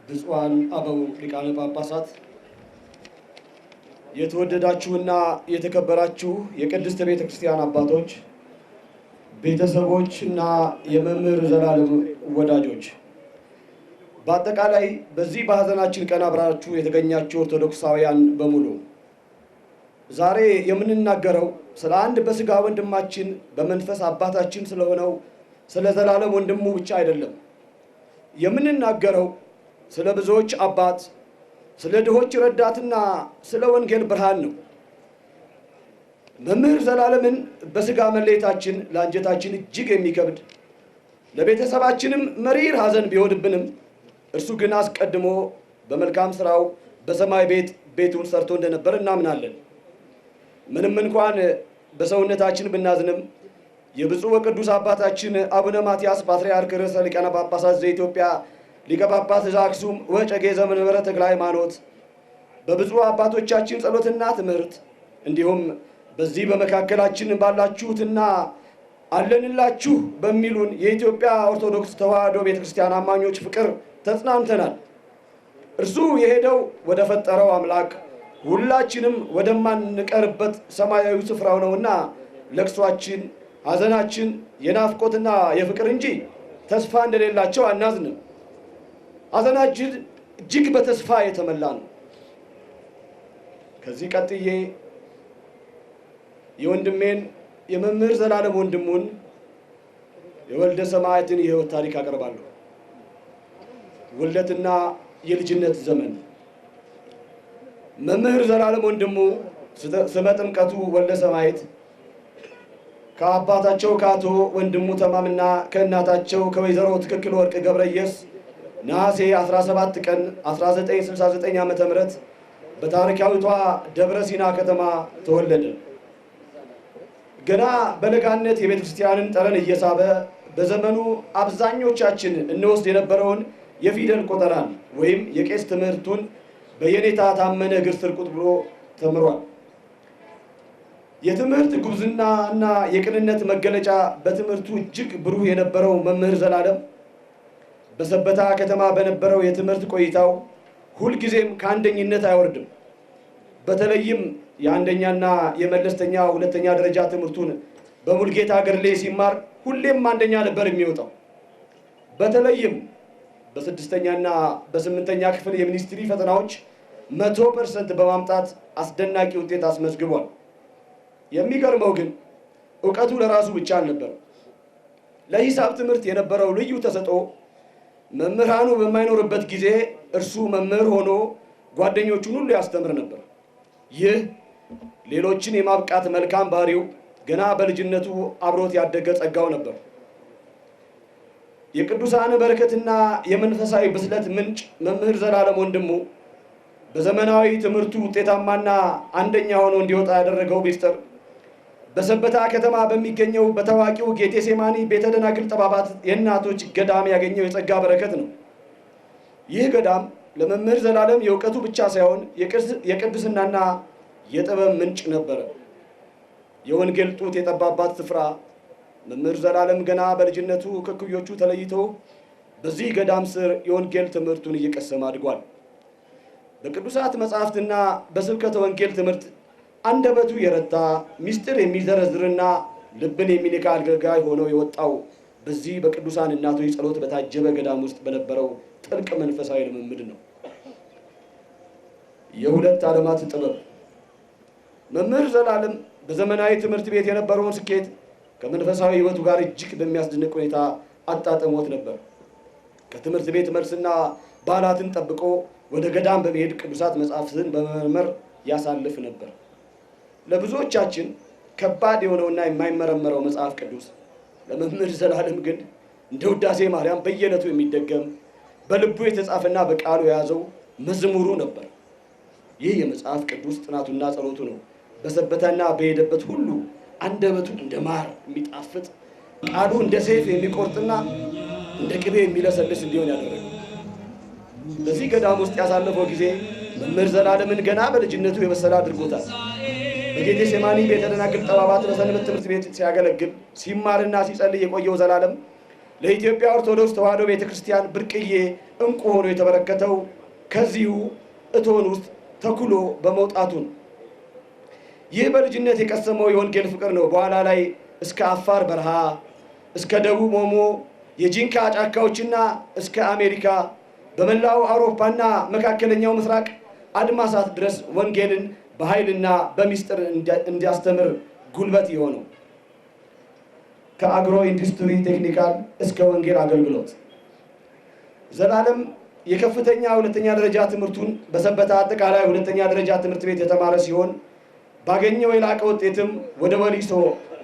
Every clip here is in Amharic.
ብፁዓን አበው ሊቃነ ጳጳሳት፣ የተወደዳችሁና የተከበራችሁ የቅድስት ቤተ ክርስቲያን አባቶች፣ ቤተሰቦች እና የመምህር ዘላለም ወዳጆች፣ በአጠቃላይ በዚህ በሐዘናችን ቀን አብራችሁ የተገኛችሁ ኦርቶዶክሳውያን በሙሉ ዛሬ የምንናገረው ስለ አንድ በሥጋ ወንድማችን በመንፈስ አባታችን ስለሆነው ስለ ዘላለም ወንድሙ ብቻ አይደለም። የምንናገረው ስለ ብዙዎች አባት፣ ስለ ድሆች ረዳትና ስለ ወንጌል ብርሃን ነው። መምህር ዘላለምን በሥጋ መለየታችን ለአንጀታችን እጅግ የሚከብድ ለቤተሰባችንም መሪር ሐዘን ቢሆንብንም እርሱ ግን አስቀድሞ በመልካም ሥራው በሰማይ ቤቱን ሰርቶ እንደነበር እናምናለን። ምንም እንኳን በሰውነታችን ብናዝንም የብፁዕ ወቅዱስ አባታችን አቡነ ማትያስ ፓትርያርክ ርዕሰ ሊቃነ ጳጳሳት ዘኢትዮጵያ ሊቀ ጳጳስ ዘአክሱም ወዕጨጌ ዘመንበረ ተክለ ሃይማኖት በብፁዕ አባቶቻችን ጸሎትና ትምህርት እንዲሁም በዚህ በመካከላችን ባላችሁትና አለንላችሁ በሚሉን የኢትዮጵያ ኦርቶዶክስ ተዋሕዶ ቤተክርስቲያን አማኞች ፍቅር ተጽናንተናል። እርሱ የሄደው ወደ ፈጠረው አምላክ ሁላችንም ወደማንቀርበት ሰማያዊ ስፍራው ነውና ለቅሷችን፣ ሐዘናችን የናፍቆትና የፍቅር እንጂ ተስፋ እንደሌላቸው አናዝንም። ሐዘናችን እጅግ በተስፋ የተሞላ ነው። ከዚህ ቀጥዬ የወንድሜን የመምህር ዘላለም ወንድሙን የወልደ ሰማያትን የሕይወት ታሪክ አቀርባለሁ። ውልደትና የልጅነት ዘመን። መምህር ዘላለም ወንድሙ ስመ ጥምቀቱ ወልደ ሰማያት ከአባታቸው ከአቶ ወንድሙ ተማምና ከእናታቸው ከወይዘሮ ትክክል ወርቅ ገብረየስ ነሐሴ 17 ቀን 1969 ዓ.ም በታሪካዊቷ ደብረ ሲና ከተማ ተወለደ። ገና በለጋነት የቤተ ክርስቲያንን ጠረን እየሳበ በዘመኑ አብዛኞቻችን እንወስድ የነበረውን የፊደል ቆጠራን ወይም የቄስ ትምህርቱን በየኔታ ታመነ እግር ስር ቁጭ ብሎ ተምሯል። የትምህርት ጉብዝና እና የቅንነት መገለጫ በትምህርቱ እጅግ ብሩህ የነበረው መምህር ዘላለም በሰበታ ከተማ በነበረው የትምህርት ቆይታው ሁልጊዜም ከአንደኝነት አይወርድም። በተለይም የአንደኛና የመለስተኛ ሁለተኛ ደረጃ ትምህርቱን በሙልጌታ ገርሌ ሲማር ሁሌም አንደኛ ነበር የሚወጣው። በተለይም በስድስተኛና በስምንተኛ ክፍል የሚኒስትሪ ፈተናዎች 100% በማምጣት አስደናቂ ውጤት አስመዝግቧል። የሚገርመው ግን ዕውቀቱ ለራሱ ብቻ አልነበረም። ለሂሳብ ትምህርት የነበረው ልዩ ተሰጥኦ መምህራኑ በማይኖርበት ጊዜ እርሱ መምህር ሆኖ ጓደኞቹን ሁሉ ያስተምር ነበር። ይህ ሌሎችን የማብቃት መልካም ባህሪው ገና በልጅነቱ አብሮት ያደገ ጸጋው ነበር። የቅዱሳን በረከትና የመንፈሳዊ ብስለት ምንጭ መምህር ዘላለም ወንድሙ በዘመናዊ ትምህርቱ ውጤታማና አንደኛ ሆኖ እንዲወጣ ያደረገው ሚስጥር በሰበታ ከተማ በሚገኘው በታዋቂው ጌቴሴማኒ ቤተ ደናግል ጠባባት የእናቶች ገዳም ያገኘው የጸጋ በረከት ነው። ይህ ገዳም ለመምህር ዘላለም የእውቀቱ ብቻ ሳይሆን የቅድስናና የጥበብ ምንጭ ነበረ። የወንጌል ጡት የጠባባት ስፍራ መምህር ዘላለም ገና በልጅነቱ ከኩዮቹ ተለይቶ በዚህ ገዳም ስር የወንጌል ትምህርቱን እየቀሰመ አድጓል። በቅዱሳት መጻሕፍትና በስብከተ ወንጌል ትምህርት አንደበቱ የረታ ሚስጥር የሚዘረዝርና ልብን የሚነካ አገልጋይ ሆኖ የወጣው በዚህ በቅዱሳን እናቶች ጸሎት በታጀበ ገዳም ውስጥ በነበረው ጥልቅ መንፈሳዊ ልምምድ ነው። የሁለት ዓለማት ጥበብ መምህር ዘላለም በዘመናዊ ትምህርት ቤት የነበረውን ስኬት ከመንፈሳዊ ሕይወቱ ጋር እጅግ በሚያስደንቅ ሁኔታ አጣጥሞት ነበር። ከትምህርት ቤት መልስና በዓላትን ጠብቆ ወደ ገዳም በመሄድ ቅዱሳት መጻሕፍትን በመመርመር ያሳልፍ ነበር። ለብዙዎቻችን ከባድ የሆነውና የማይመረመረው መጽሐፍ ቅዱስ ለመምህር ዘላለም ግን እንደ ውዳሴ ማርያም በየዕለቱ የሚደገም በልቡ የተጻፈና በቃሉ የያዘው መዝሙሩ ነበር። ይህ የመጽሐፍ ቅዱስ ጥናቱና ጸሎቱ ነው። በሰበታና በሄደበት ሁሉ አንደበቱ እንደ ማር የሚጣፍጥ ቃሉ እንደ ሰይፍ የሚቆርጥና እንደ ቅቤ የሚለሰልስ እንዲሆን ያደረገው። በዚህ ገዳም ውስጥ ያሳለፈው ጊዜ መምህር ዘላለምን ገና በልጅነቱ የበሰለ አድርጎታል። በጌቴሴማኒ ቤተ ደናግል ጠባባት በሰንበት ትምህርት ቤት ሲያገለግል ሲማርና ሲጸልይ የቆየው ዘላለም ለኢትዮጵያ ኦርቶዶክስ ተዋሕዶ ቤተክርስቲያን ብርቅዬ እንቁ ሆኖ የተበረከተው ከዚሁ እቶን ውስጥ ተኩሎ በመውጣቱ ነው። ይህ በልጅነት የቀሰመው የወንጌል ፍቅር ነው በኋላ ላይ እስከ አፋር በረሃ፣ እስከ ደቡብ ኦሞ የጂንካ ጫካዎችና እስከ አሜሪካ በመላው አውሮፓና መካከለኛው ምስራቅ አድማሳት ድረስ ወንጌልን በኃይልና በሚስጥር እንዲያስተምር ጉልበት የሆነው። ከአግሮ ኢንዱስትሪ ቴክኒካል እስከ ወንጌል አገልግሎት ዘላለም የከፍተኛ ሁለተኛ ደረጃ ትምህርቱን በሰበታ አጠቃላይ ሁለተኛ ደረጃ ትምህርት ቤት የተማረ ሲሆን ባገኘው የላቀ ውጤትም ወደ ወሊሶ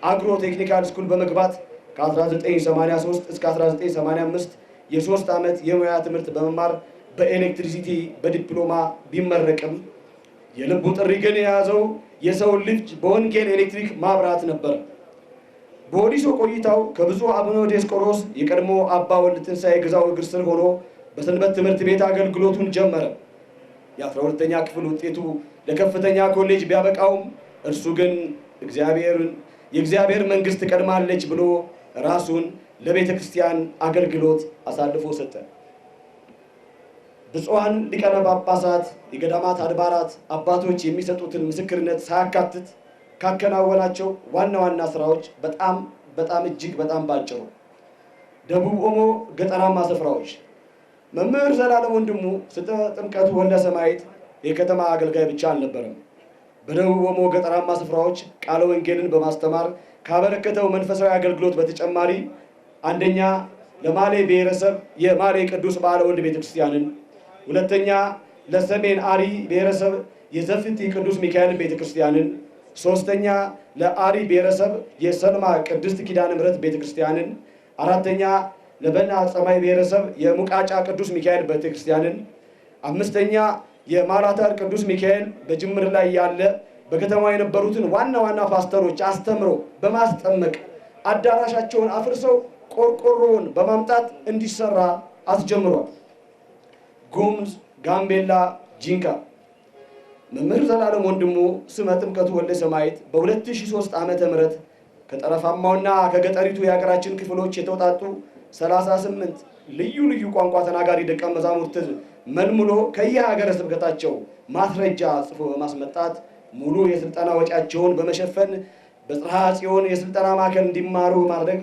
አግሮ ቴክኒካል ስኩል በመግባት ከ1983 እስከ 1985 የ3 ዓመት የሙያ ትምህርት በመማር በኤሌክትሪሲቲ በዲፕሎማ ቢመረቅም የልቡ ጥሪ ግን የያዘው የሰው ልጅ በወንጌል ኤሌክትሪክ ማብራት ነበር። በወሊሶ ቆይታው ከብፁዕ አቡነ ዲዮስቆሮስ የቀድሞ አባ ወልደ ትንሣኤ ግዛው እግር ስር ሆኖ በሰንበት ትምህርት ቤት አገልግሎቱን ጀመረ። የ12ኛ ክፍል ውጤቱ ለከፍተኛ ኮሌጅ ቢያበቃውም እርሱ ግን የእግዚአብሔር መንግሥት ቀድማለች ብሎ ራሱን ለቤተ ክርስቲያን አገልግሎት አሳልፎ ሰጠ። ብፁዓን ሊቃነ ጳጳሳት፣ የገዳማት አድባራት አባቶች የሚሰጡትን ምስክርነት ሳያካትት ካከናወናቸው ዋና ዋና ስራዎች በጣም እጅግ በጣም ባጭሩ ደቡብ ኦሞ ገጠራማ ስፍራዎች መምህር ዘላለም ወንድሙ ስለ ጥምቀቱ ወልደ ሰማዕት የከተማ አገልጋይ ብቻ አልነበረም። በደቡብ ኦሞ ገጠራማ ስፍራዎች ቃለ ወንጌልን በማስተማር ካበረከተው መንፈሳዊ አገልግሎት በተጨማሪ አንደኛ ለማሌ ብሔረሰብ የማሌ ቅዱስ በዓለ ወልድ ቤተክርስቲያንን፣ ሁለተኛ ለሰሜን አሪ ብሔረሰብ የዘፍቲ ቅዱስ ሚካኤል ቤተክርስቲያንን፣ ሶስተኛ ለአሪ ብሔረሰብ የሰልማ ቅድስት ኪዳነ ምሕረት ቤተክርስቲያንን፣ አራተኛ ለበና ጸማይ ብሔረሰብ የሙቃጫ ቅዱስ ሚካኤል ቤተክርስቲያንን፣ አምስተኛ የማራታር ቅዱስ ሚካኤል በጅምር ላይ ያለ በከተማ የነበሩትን ዋና ዋና ፓስተሮች አስተምሮ በማስጠመቅ አዳራሻቸውን አፍርሰው ቆርቆሮውን በማምጣት እንዲሰራ አስጀምሯል። ጉሙዝ፣ ጋምቤላ፣ ጂንካ መምህር ዘላለም ወንድሙ ስመ ጥምቀቱ ወልደ ሰማዕት በ2003 ዓመተ ምህረት ከጠረፋማውና ከገጠሪቱ የሀገራችን ክፍሎች የተውጣጡ 38 ልዩ ልዩ ቋንቋ ተናጋሪ ደቀ መዛሙርት መልምሎ ከየሀገረ ስብከታቸው ማስረጃ ጽፎ በማስመጣት ሙሉ የስልጠና ወጪያቸውን በመሸፈን በጽርሐ ጽዮን የስልጠና ማዕከል እንዲማሩ ማድረግ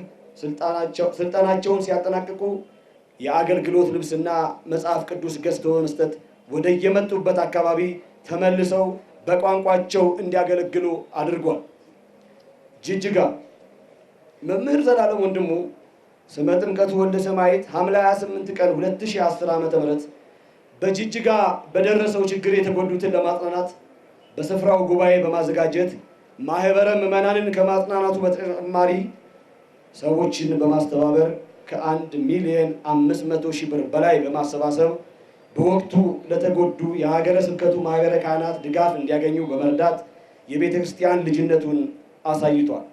ስልጠናቸውን ሲያጠናቅቁ የአገልግሎት ልብስና መጽሐፍ ቅዱስ ገዝተው በመስጠት ወደ የመጡበት አካባቢ ተመልሰው በቋንቋቸው እንዲያገለግሉ አድርጓል። ጅጅጋ መምህር ዘላለም ወንድሙ ስመ ጥምቀቱ ወልደ ሰማዕት ሐምሌ 28 ቀን 2010 ዓ.ም በጅጅጋ በደረሰው ችግር የተጎዱትን ለማጽናናት በስፍራው ጉባኤ በማዘጋጀት ማህበረ ምዕመናንን ከማጽናናቱ በተጨማሪ ሰዎችን በማስተባበር ከ1,500,000 ብር በላይ በማሰባሰብ በወቅቱ ለተጎዱ የሀገረ ስብከቱ ማህበረ ካህናት ድጋፍ እንዲያገኙ በመርዳት የቤተ ክርስቲያን ልጅነቱን አሳይቷል።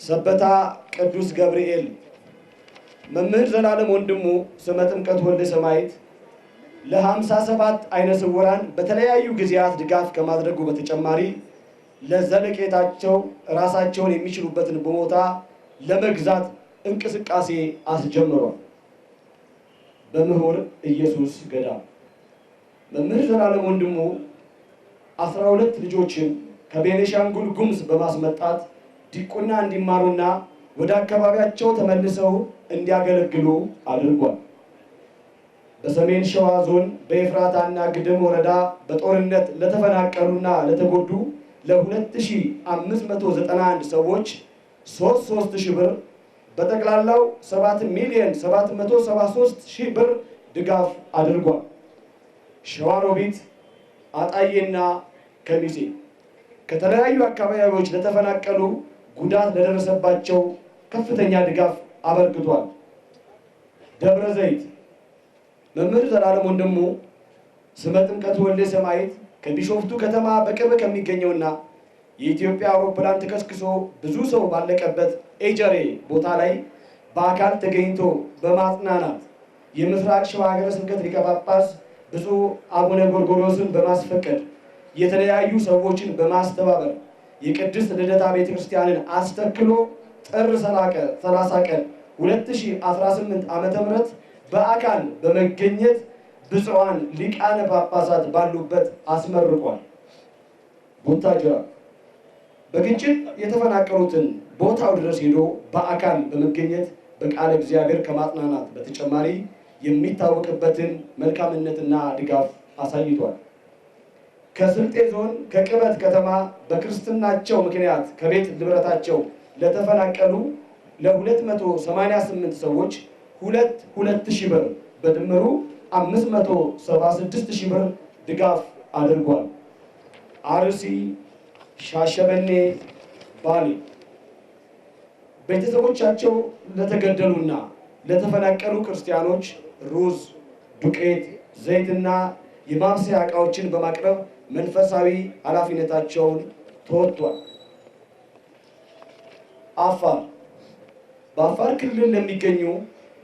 ሰበታ ቅዱስ ገብርኤል መምህር ዘላለም ወንድሙ ስመ ጥምቀቱ ወልደ ሰማዕት ለ57 አይነ ስውራን በተለያዩ ጊዜያት ድጋፍ ከማድረጉ በተጨማሪ ለዘለቄታቸው ራሳቸውን የሚችሉበትን ቦታ ለመግዛት እንቅስቃሴ አስጀምሯል። በምሁር ኢየሱስ ገዳም መምህር ዘላለም ወንድሙ 12 ልጆችን ከቤኒሻንጉል ጉሙዝ በማስመጣት ዲቁና እንዲማሩና ወደ አካባቢያቸው ተመልሰው እንዲያገለግሉ አድርጓል። በሰሜን ሸዋ ዞን በኤፍራታና ግድም ወረዳ በጦርነት ለተፈናቀሉና ለተጎዱ ለ2591 ሰዎች 3,000 ብር በጠቅላላው 7,773,000 ብር ድጋፍ አድርጓል። ሸዋሮቢት፣ አጣዬና ከሚሴ ከተለያዩ አካባቢዎች ለተፈናቀሉ ጉዳት ለደረሰባቸው ከፍተኛ ድጋፍ አበርክቷል። ደብረ ዘይት መምህር ዘላለም ወንድሙ ስመ ጥምቀቱ ወልደ ሰማዕት ከቢሾፍቱ ከተማ በቅርብ ከሚገኘውና የኢትዮጵያ አውሮፕላን ተከስክሶ ብዙ ሰው ባለቀበት ኤጀሬ ቦታ ላይ በአካል ተገኝቶ በማጽናናት የምስራቅ ሸዋ ሀገረ ስብከት ሊቀ ጳጳስ ብፁዕ አቡነ ጎርጎርዮስን በማስፈቀድ የተለያዩ ሰዎችን በማስተባበር የቅድስት ልደታ ቤተክርስቲያንን አስተክሎ ጥር 30 ቀን 2018 ዓ.ም በአካል በመገኘት ብፁዓን ሊቃነ ጳጳሳት ባሉበት አስመርቋል። ቡታጅራ በግጭት የተፈናቀሉትን ቦታው ድረስ ሄዶ በአካል በመገኘት በቃለ እግዚአብሔር ከማጽናናት በተጨማሪ የሚታወቅበትን መልካምነትና ድጋፍ አሳይቷል። ከስልጤ ዞን ከቅበት ከተማ በክርስትናቸው ምክንያት ከቤት ንብረታቸው ለተፈናቀሉ ለ288 ሰዎች 2,000 ብር በድምሩ 576,000 ብር ድጋፍ አድርጓል። አርሲ፣ ሻሸመኔ፣ ባሌ ቤተሰቦቻቸው ለተገደሉና ለተፈናቀሉ ክርስቲያኖች ሩዝ፣ ዱቄት፣ ዘይትና የማብሰያ ዕቃዎችን በማቅረብ መንፈሳዊ ኃላፊነታቸውን ተወጥቷል። አፋር በአፋር ክልል ለሚገኙ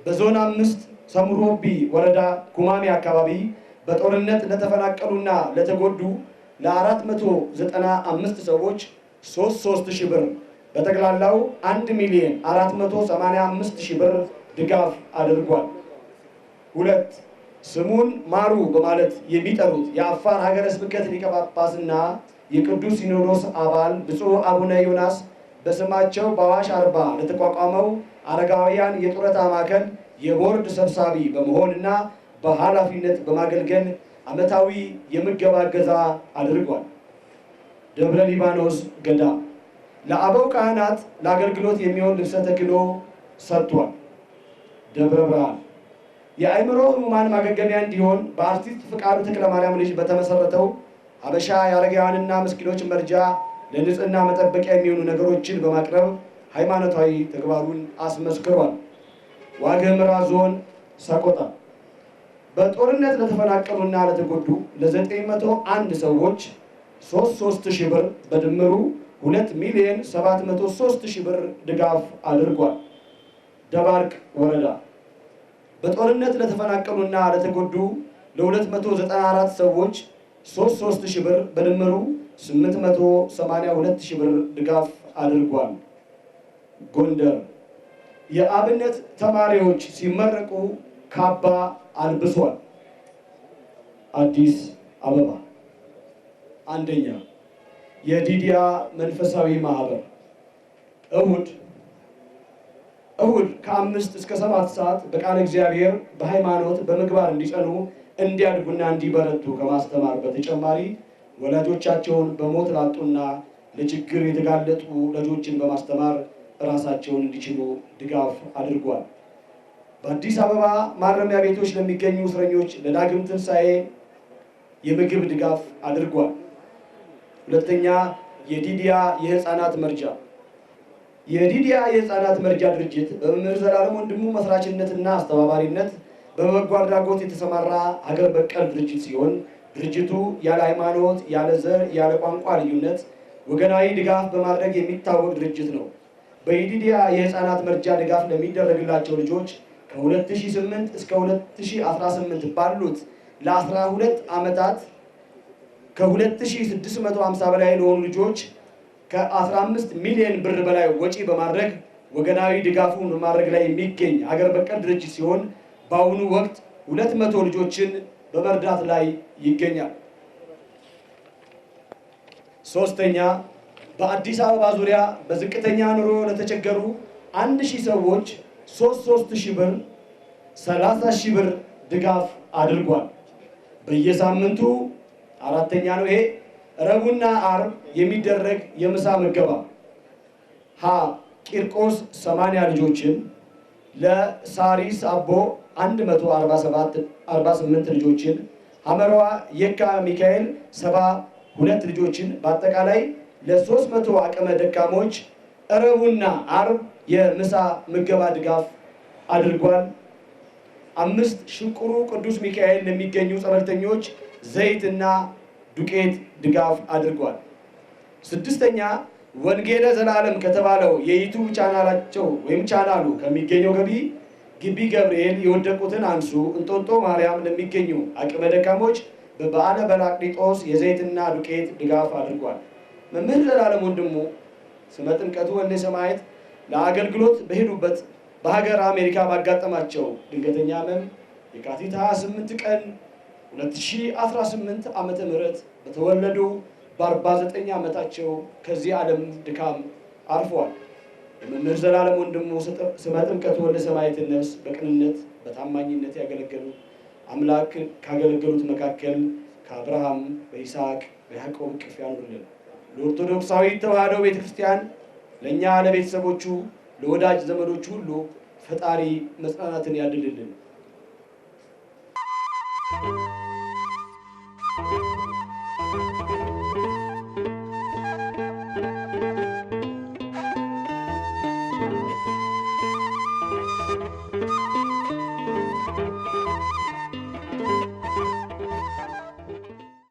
በዞን 5 ሰምሮቢ ወረዳ ኩማሜ አካባቢ በጦርነት ለተፈናቀሉና ለተጎዱ ለ495 ሰዎች 3,000 ብር በጠቅላላው 1,485,000 ብር ድጋፍ አድርጓል። 2 ስሙን ማሩ በማለት የሚጠሩት የአፋር ሀገረ ስብከት ሊቀ ጳጳስና የቅዱስ ሲኖዶስ አባል ብፁዕ አቡነ ዮናስ በስማቸው በአዋሽ አርባ ለተቋቋመው አረጋውያን የጡረታ ማዕከል የቦርድ ሰብሳቢ በመሆንና በኃላፊነት በማገልገል ዓመታዊ የምገባ እገዛ አድርጓል። ደብረ ሊባኖስ ገዳም ለአበው ካህናት ለአገልግሎት የሚሆን ልብሰ ተክህኖ ሰጥቷል። ደብረ ብርሃን የአእምሮ ሕሙማን ማገገሚያ እንዲሆን በአርቲስት ፍቃዱ ተክለማርያም ልጅ በተመሰረተው ሀበሻ የአረጋውያንና ምስኪኖች መርጃ ለንጽህና መጠበቂያ የሚሆኑ ነገሮችን በማቅረብ ሃይማኖታዊ ተግባሩን አስመስክሯል። ዋግኽምራ ዞን ሰቆጣ በጦርነት ለተፈናቀሉና ለተጎዱ ለ901 ሰዎች 3,000 ብር በድምሩ 2,703,000 ብር ድጋፍ አድርጓል። ደባርቅ ወረዳ በጦርነት ለተፈናቀሉና ለተጎዱ ለ294 ሰዎች 3,000 ብር በድምሩ 882,000 ብር ድጋፍ አድርጓል። ጎንደር የአብነት ተማሪዎች ሲመረቁ ካባ አልብሷል። አዲስ አበባ አንደኛ የዲዲያ መንፈሳዊ ማህበር እሁድ ከ5 እስከ 7 ሰዓት በቃለ እግዚአብሔር በሃይማኖት በምግባር እንዲጸኑ እንዲያድጉና እንዲበረቱ ከማስተማር በተጨማሪ ወላጆቻቸውን በሞት ላጡና ለችግር የተጋለጡ ልጆችን በማስተማር ራሳቸውን እንዲችሉ ድጋፍ አድርጓል። በአዲስ አበባ ማረሚያ ቤቶች ለሚገኙ እስረኞች ለዳግም ትንሣኤ የምግብ ድጋፍ አድርጓል። ሁለተኛ የዲዲያ የህፃናት መርጃ መርጃ ድርጅት በመምህር ዘላለም ወንድሙ መስራችነትና አስተባባሪነት በበጎ አድራጎት የተሰማራ ሀገር በቀል ድርጅት ሲሆን ድርጅቱ ያለ ሃይማኖት፣ ያለ ዘር፣ ያለ ቋንቋ ልዩነት ወገናዊ ድጋፍ በማድረግ የሚታወቅ ድርጅት ነው። በዲዲያ የህፃናት መርጃ ድጋፍ ለሚደረግላቸው ልጆች ከ2008 እስከ 2018 ባሉት ለ12 ዓመታት ከ2650 በላይ ለሆኑ ልጆች ከ15 ሚሊዮን ብር በላይ ወጪ በማድረግ ወገናዊ ድጋፉን በማድረግ ላይ የሚገኝ ሀገር በቀል ድርጅት ሲሆን በአሁኑ ወቅት 200 ልጆችን በመርዳት ላይ ይገኛል። ሶስተኛ በአዲስ አበባ ዙሪያ በዝቅተኛ ኑሮ ለተቸገሩ 1000 ሰዎች 3,000 ብር 30,000 ብር ድጋፍ አድርጓል። በየሳምንቱ አራተኛ ነው ይሄ ረቡዕና ዓርብ የሚደረግ የምሳ ምገባ ቂርቆስ 80 ልጆችን፣ ለሳሪስ አቦ 148 ልጆችን፣ ሐመሯ የካ ሚካኤል 72 ልጆችን በአጠቃላይ ለ300 አቅመ ደካሞች ረቡዕና ዓርብ የምሳ ምገባ ድጋፍ አድርጓል። 5 ሽንቁሩ ቅዱስ ሚካኤል ለሚገኙ ጸበልተኞች ዘይትና ዱቄት ድጋፍ አድርጓል። ስድስተኛ ወንጌለ ዘላለም ከተባለው የዩቲዩብ ቻናላቸው ወይም ቻናሉ ከሚገኘው ገቢ ግቢ ገብርኤል የወደቁትን አንሱ እንጦጦ ማርያም ለሚገኙ አቅመ ደካሞች በበዓለ በራቅሊጦስ የዘይትና ዱቄት ድጋፍ አድርጓል። መምህር ዘላለም ወንድሙ ስመ ጥምቀቱ ወልደ ሰማዕት ለአገልግሎት በሄዱበት በሀገር አሜሪካ ባጋጠማቸው ድንገተኛ ሕመም የካቲት 28 ቀን 2018 ዓመተ ምህረት በተወለዱ በ49 ዓመታቸው ከዚህ ዓለም ድካም አርፈዋል። የመምህር ዘላለም ወንድሙ ስመ ጥምቀቱ ወልደ ሰማዕትን ነፍስ በቅንነት በታማኝነት ያገለገሉ አምላክ ካገለገሉት መካከል ከአብርሃም በይስሐቅ በያዕቆብ እቅፍ ያኑርልን። ለኦርቶዶክሳዊ ተዋሕዶ ቤተክርስቲያን ለእኛ ለቤተሰቦቹ ለወዳጅ ዘመዶቹ ሁሉ ፈጣሪ መጽናናትን ያድልልን።